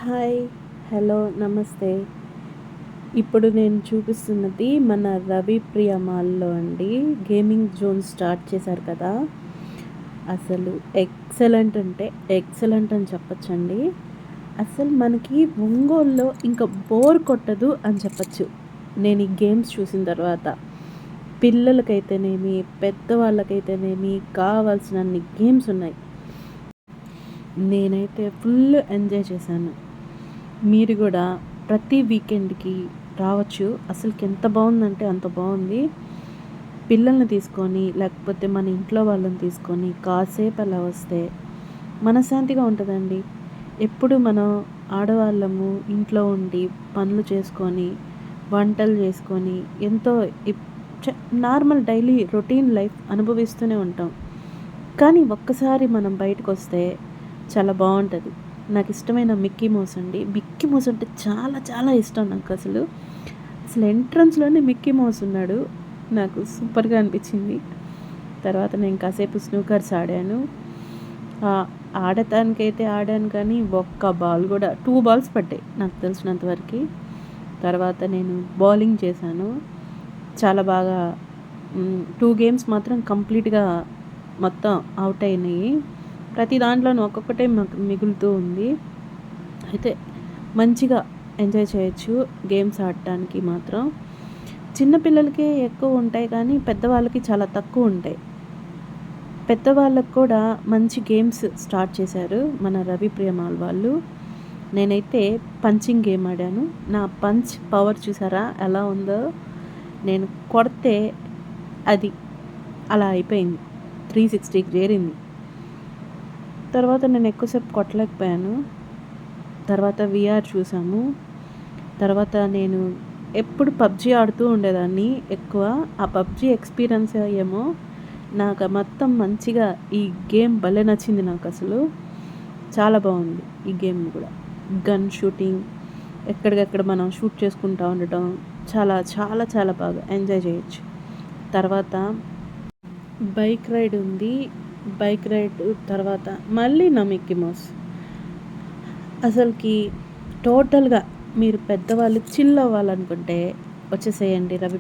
Hi, hello, నమస్తే. ఇప్పుడు నేను చూపిస్తున్నది మన రవి ప్రియ మాల్‌లో అండి. గేమింగ్ జోన్ స్టార్ట్ చేశారు కదా! అసలు ఎక్సలెంట్ అంటే ఎక్సలెంట్ అని చెప్పొచ్చండి. అసలు మనకి ఒంగోలులో ఇంక బోర్ కొట్టదు అని చెప్పొచ్చు. నేను ఈ గేమ్స్ చూసిన తర్వాత. పిల్లలకైతేనేమి, పెద్దవాళ్ళకైతేనేమి కావాల్సినన్ని గేమ్స్ ఉన్నాయి. నేనైతే ఫుల్ ఎంజాయ్ చేశాను. మీరు కూడా ప్రతి వీకెండ్‌కి రావచ్చు. అసలుకి ఎంత బావుందంటే అంత బావుంది. పిల్లల్ని తీసుకొని లేకపోతే మన ఇంట్లో వాళ్ళని తీసుకొని కాసేపు అలా వస్తే మనశ్శాంతిగా ఉంటదండి. ఎప్పుడు మనం ఆడవాళ్ళము ఇంట్లో ఉండి పనులు చేసుకొని, వంటలు చేసుకొని ఎంతో ఇప్ చ నార్మల్ డైలీ రొటీన్ లైఫ్ అనుభవిస్తూనే ఉంటాం. కానీ ఒక్కసారి మనం బయటకొస్తే చాలా బావుంటది. నాకిష్టమైన మిక్కీ మౌస్ అండి. మిక్కీ మౌస్ అంటే చాలా చాలా ఇష్టం నాకసలు. అసలు ఎంట్రన్స్‌లోనే మిక్కీ మౌస్ ఉన్నాడు. నాకు సూపర్‌గా అనిపించింది. తర్వాత నేను కాసేపు స్నూకర్స్ ఆడాను. ఆహ్, ఆడటానికైతే ఆడాను కానీ ఒక్క బాల్ గూడా 2 బాల్స్ పడ్డాయి నాకు తెలిసినంత వరకి. తర్వాత నేను బౌలింగ్ చేశాను. చాలా బాగా 2 గేమ్స్ మాత్రం కంప్లీట్‌గా మొత్తం ఔట్ అయినాయి. ప్రతి దాంట్లోనూ ఒక్కొక్కటే మిగులుతూ ఉంది. అయితే మంచిగా ఎంజాయ్ చేయొచ్చు గేమ్స్ ఆడటానికి మాత్రం. చిన్న పిల్లలకే ఎక్కువ ఉంటాయి కానీ పెద్దవాళ్ళకి చాలా తక్కువ ఉంటాయి. పెద్దవాళ్ళకి కూడా మంచి గేమ్స్ స్టార్ట్ చేశారు మన రవి ప్రియమాల్ వాళ్ళు. నేనైతే పంచింగ్ గేమ్ ఆడాను. నా పంచ్ పవర్ చూసారా ఎలా ఉందో? నేను కొడితే అది అలా అయిపోయింది. 360కి చేరింది. తర్వాత నేను ఎక్కువసేపు కొట్టలేకపోయాను. తర్వాత వీఆర్ చూసాము. తర్వాత నేను ఎప్పుడు పబ్‌జీ ఆడుతూ ఉండేదాన్ని ఎక్కువ. ఆ పబ్‌జీ ఎక్స్‌పీరియన్స్ ఏమో నాకు మొత్తం మంచిగా ఈ గేమ్ భలే నచ్చింది నాకసలు. చాలా బావుంది ఈ గేమ్ కూడా. గన్ షూటింగ్ ఎక్కడికక్కడ మనం షూట్ చేసుకుంటా ఉండటం చాలా చాలా చాలా బాగా ఎంజాయ్ చేయొచ్చు. తర్వాత బైక్ రైడ్ ఉంది. బైక్ రైడ్ తర్వాత మళ్ళీ నా మిక్కీ మౌస్. అసలుకి టోటల్‌గా మీరు పెద్దవాళ్ళు చిల్ అవ్వాలనుకుంటే వచ్చేసేయండి రవి